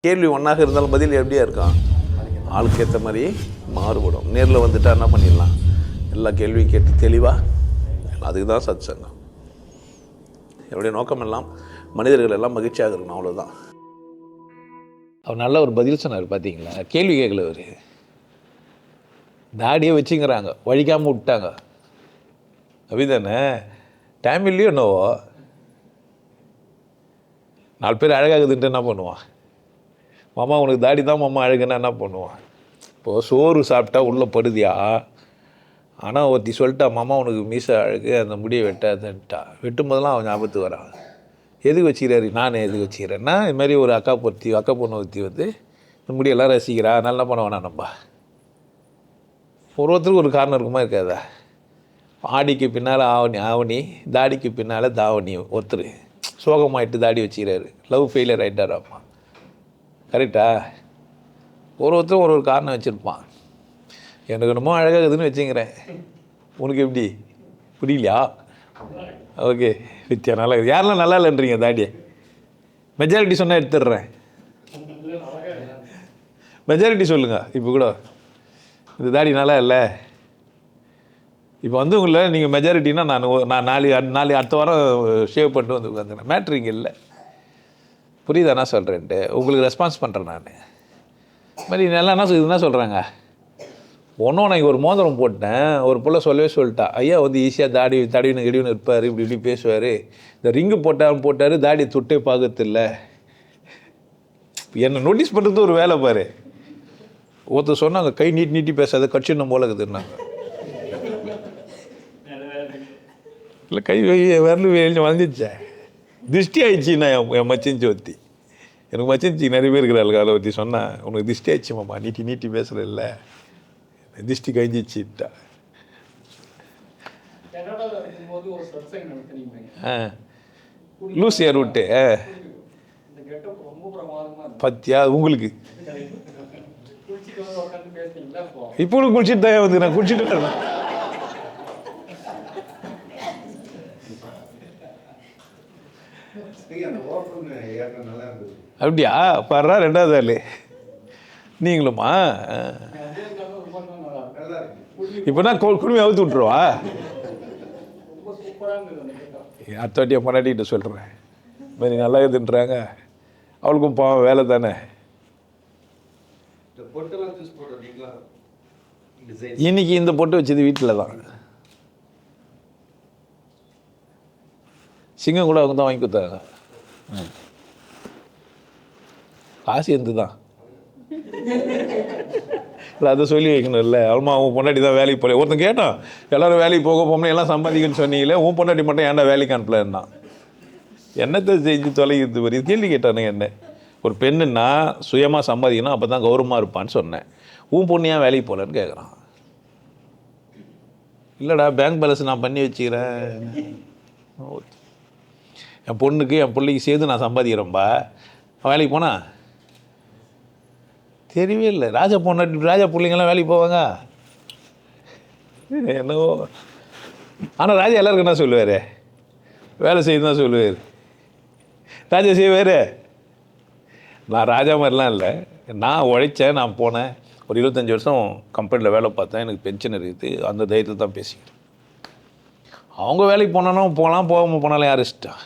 கேள்வி ஒன்றாக இருந்தாலும் பதில் எப்படியா இருக்கான், ஆளுக்கு ஏற்ற மாதிரி மாறுபடும். நேரில் வந்துட்டால் என்ன பண்ணிடலாம், எல்லா கேள்வியும் கேட்டு தெளிவாக. அதுக்கு தான் சத் சங்கம். என்னுடைய நோக்கம் எல்லாம் மனிதர்கள் எல்லாம் மகிழ்ச்சியாக இருக்கணும், அவ்வளோதான். அவர் நல்ல ஒரு பதில் சொன்னார் பார்த்தீங்களா, கேள்வி கேட்கல. அவர் தாடியே வச்சுங்கிறாங்க, வழிக்காமல் விட்டாங்க. அப்படிதானே? டைம் இல்லையோ என்னவோ, 4 பேர் அழகாகுதுன்ட்டு என்ன பண்ணுவான், மாமா உனக்கு தாடி தான் மாமா அழகுன்னா என்ன பண்ணுவான். இப்போது சோறு சாப்பிட்டா உள்ளே படுதியா, ஆனால் ஒருத்தி சொல்லிட்டா மாமா உனக்கு மீசை அழகு, அந்த முடியை வெட்டாதுன்ட்டா. வெட்டும் போதெல்லாம் அவன் ஞாபகத்துக்கு வரான். எதுக்கு வச்சுக்கிறாரு, நான் எதுக்கு வச்சுக்கிறேன்னா, இதுமாதிரி ஒரு அக்கா பொண்ணு ஒருத்தி வந்து இந்த முடியெல்லாம் ரசிக்கிறா, அதனால என்ன பண்ண வேணாம். நம்ம ஒருத்தருக்கு ஒரு காரணம் இருக்குமா இருக்காதா? ஆடிக்கு பின்னால் ஆவணி, தாடிக்கு பின்னால் தாவணி. ஒருத்தர் சோகமாயிட்டு தாடி வச்சுக்கிறாரு, லவ் ஃபெயிலியர் ஆகிட்டார். அப்பா கரெக்டா? ஒருத்தரும் ஒரு காரணம் வச்சுருப்பான். எனக்கு என்னமோ அழகாகுதுன்னு வச்சுக்கிறேன், உனக்கு எப்படி புரியலையா? ஓகே வித்யா நல்லா இருக்குது. யாரெல்லாம் நல்லா இல்லைன்றீங்க தாடியை? மெஜாரிட்டி சொன்னால் எடுத்துடுறேன். மெஜாரிட்டி சொல்லுங்கள். இப்போ கூட இந்த தாடி நல்லா இல்லை. இப்போ வந்து உங்களை நீங்கள் மெஜாரிட்டினா நான் நாலு அடுத்த வாரம் ஷேவ் பண்ணிட்டு வந்து உட்காந்துறேன். மேட்ரு இங்கே இல்லை. புரியுதா என்ன சொல்கிறேன்ட்டு? உங்களுக்கு ரெஸ்பான்ஸ் பண்ணுறேன் நான். மாதிரி நல்லா என்ன சொல்கிறாங்க, ஒன்றும் நான் ஒரு மோதிரம் போட்டேன், ஒரு பிள்ளை சொல்லிட்டா, ஐயா வந்து ஈஸியாக தடவின்னு கிடிவின்னு இருப்பார், இப்படி பேசுவார். இந்த ரிங்கு போட்டார், தாடி தொட்டே பார்க்கறதில்ல. என்னை நோட்டீஸ் பண்ணுறது ஒரு வேலை பாரு. ஒருத்தர் சொன்னாங்க, கை நீட்டி பேசாத, கட்சின்னு போல இருக்குதுன்னாங்க. இல்லை கை வரல வந்துச்சேன், திருஷ்டி ஆயிடுச்சு. நான் என் மச்சிஞ்சி ஒத்தி, எனக்கு மச்சிஞ்சி நிறைய பேர் இருக்கிறாள். அதை ஒத்தி சொன்னேன், உனக்கு திருஷ்டி ஆயிடுச்சு மாமா, நீட்டி பேசுகிற இல்லை, திருஷ்டி கழிஞ்சிச்சுட்டா. லூஸ் ஏர் விட்டு பத்தியா உங்களுக்கு இப்போ குளிச்சுட்டு தான் வந்து நான் குளிச்சுட்டு அப்படியா? பாடுறா ரெண்டாவது ஆள் நீங்களுமா? இப்போனா குடும்பம் அவுத்து விட்டுருவா. அடுத்த வாட்டியை பொண்டாட்டிகிட்ட சொல்கிறேன், மாதிரி நல்லா இருக்குன்றாங்க. அவளுக்கும் பாவம் வேலை தானே. இன்னைக்கு இந்த பொட்டு வச்சது வீட்டில் தான். சிங்கம் கூட அவங்க தான் வாங்கி கொடுத்தாங்க. காசு எந்த தான் இல்லை, அதை சொல்லி வைக்கணும். இல்லை அவமா உன் பொண்டாட்டி தான் வேலைக்கு போகல. ஒருத்தன் கேட்டான், எல்லோரும் வேலைக்கு போக போகணும், எல்லாம் சம்பாதிக்கணும்னு சொன்னீங்களே, உன் பொண்டாட்டி மட்டும் ஏன்டா வேலைக்கு அனுப்பலன்னா, என்னத்தை செஞ்சு தொலைகிறது வரி கேள்வி கேட்டானுங்க. என்ன ஒரு பெண்ணுன்னா சுயமாக சம்பாதிக்கணும், அப்போ தான் கௌரவமாக இருப்பான்னு சொன்னேன். உன் பொண்ணு ஏன் வேலைக்கு போகலன்னு கேட்குறான். இல்லைடா பேங்க் பேலன்ஸ் நான் பண்ணி வச்சுக்கிறேன், என் பொண்ணுக்கு என் பிள்ளைக்கு சேர்த்து நான் சம்பாதிக்கிறேன்பா, வேலைக்கு போனா தெரியவே இல்லை. ராஜா பிள்ளைங்கள்லாம் வேலைக்கு போவாங்க என்னவோ. ஆனால் ராஜா எல்லாருக்கும் என்ன சொல்லுவார், வேலை செய்ய தான் சொல்லுவார். ராஜா செய்வார். நான் ராஜா மாதிரிலாம் இல்லை, நான் உழைச்சேன், நான் போனேன், ஒரு 25 வருஷம் கம்பெனியில் வேலை பார்த்தேன், எனக்கு பென்ஷன் இருக்குது, அந்த தைரியத்தில் தான் பேசிக்கிறேன். அவங்க வேலைக்கு போனாலும் போகலாம், போகாமல் போனாலும் யார் இஷ்டம்.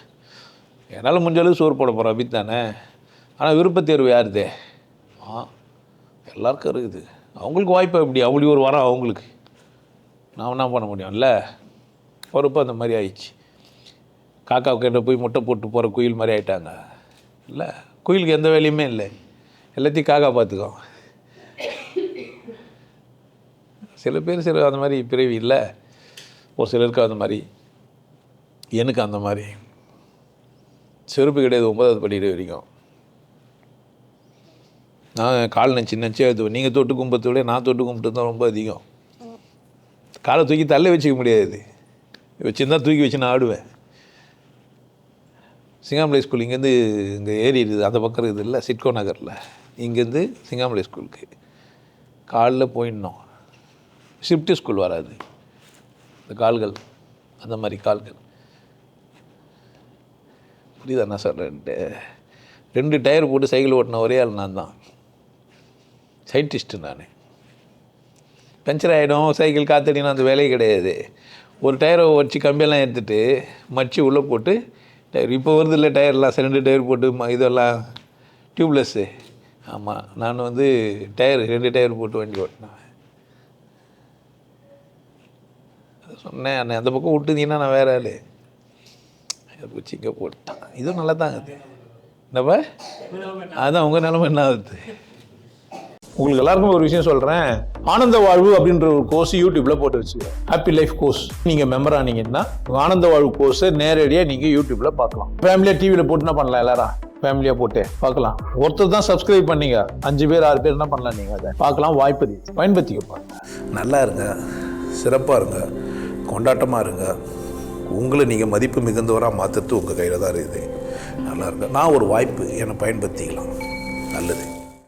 என்னால் முடிஞ்சாலும் சோறு போட போகிறேன் அப்படி தானே. ஆனால் விருப்பத்தேர்வு யாருதே? எல்லாருக்கும் இருக்குது. அவங்களுக்கு வாய்ப்பு எப்படி, அப்படி ஒரு வாரம் அவங்களுக்கு நான் என்ன பண்ண முடியும்? இல்லை பொறுப்பு அந்த மாதிரி ஆயிடுச்சு. காக்கா கிட்ட போய் முட்டை போட்டு போகிற குயில் மாதிரி ஆகிட்டாங்க. இல்லை குயிலுக்கு எந்த வேலையுமே இல்லை, எல்லாத்தையும் காக்கா பார்த்துக்கோ. சில பேர் அந்த மாதிரி பிறவி இல்லை, ஒரு சிலருக்கு அந்த மாதிரி. எனக்கு அந்த மாதிரி செருப்பு கிடையாது 9வது படிக்கிற வரைக்கும். நான் கால் நச்சு எழுதுவேன். நீங்கள் தொட்டு கும்பிட்டு விட நான் தொட்டு கும்பிட்டு தான் ரொம்ப அதிகம். காலை தூக்கி தள்ள வச்சுக்க முடியாது, வச்சுருந்தா தூக்கி வச்சு நான் ஆடுவேன். சிங்காமலை ஸ்கூல் இங்கேருந்து இங்கே ஏரி இருக்குது, அந்த பக்கம் இருக்குது இல்லை, சிட்கோ நகரில். இங்கேருந்து சிங்காமலை ஸ்கூலுக்கு காலில் போயிடணும். ஷிஃப்ட்டு ஸ்கூல் வராது. இந்த கால்கள் அந்த மாதிரி கால்கள், புரியுதா என்ன சொல்கிறேன்ட்டு? 2 டயர் போட்டு சைக்கிள் ஓட்டின ஒரே ஆள் நான் தான். சயின்டிஸ்ட்டு நான். பஞ்சர் ஆகிடும், சைக்கிள் காற்றடினா அந்த வேலையே கிடையாது. ஒரு டயரை வச்சு கம்பியெல்லாம் எடுத்துகிட்டு மச்சி உள்ளே போட்டு டயர் இப்போ வருது இல்லை டயர்லாம் 2 டயர் போட்டு இதெல்லாம் டியூப்லெஸ்ஸு. ஆமாம், நான் வந்து டயர் 2 டயர் போட்டு வண்டி ஓட்டினேன். சொன்னேன், அண்ணன் அந்த பக்கம் விட்டுந்தீங்கன்னா நான் வேற ஆள் வச்சு இங்கே போட்டான். இதுவும் நல்லா தாங்க அது. என்னப்பா அதுதான் உங்கள் நிலமை என்ன ஆகுது. உங்களுக்கு எல்லாருக்கும் ஒரு விஷயம் சொல்கிறேன். ஆனந்த வாழ்வு அப்படின்ற ஒரு கோர்ஸ் யூடியூப்பில் போட்டு வச்சுக்கிறேன். Happy life course. நீங்கள் மெம்பர் ஆனீங்கன்னா ஆனந்த வாழ்வு கோர்ஸை நேரடியாக நீங்கள் யூடியூப்பில் பார்க்கலாம். ஃபேமிலியாக டிவியில் போட்டுனா பண்ணலாம், எல்லாரும் ஃபேமிலியாக போட்டு பார்க்கலாம். ஒருத்தர் தான் சப்ஸ்கிரைப் பண்ணீங்க, 5 பேர் 6 பேர் என்ன பண்ணலாம், நீங்கள் அதை பார்க்கலாம். வாய்ப்பு பயன்படுத்திக்க. நல்லா இருங்க, சிறப்பாக இருங்க, கொண்டாட்டமாக இருங்க. உங்களை நீங்கள் மதிப்பு மிகுந்தவராக மாற்றுறது உங்கள் கையில் தான் இருக்குது. நல்லா இருங்க. நான் ஒரு வாய்ப்பு என்னை பயன்படுத்திக்கலாம். நல்லது.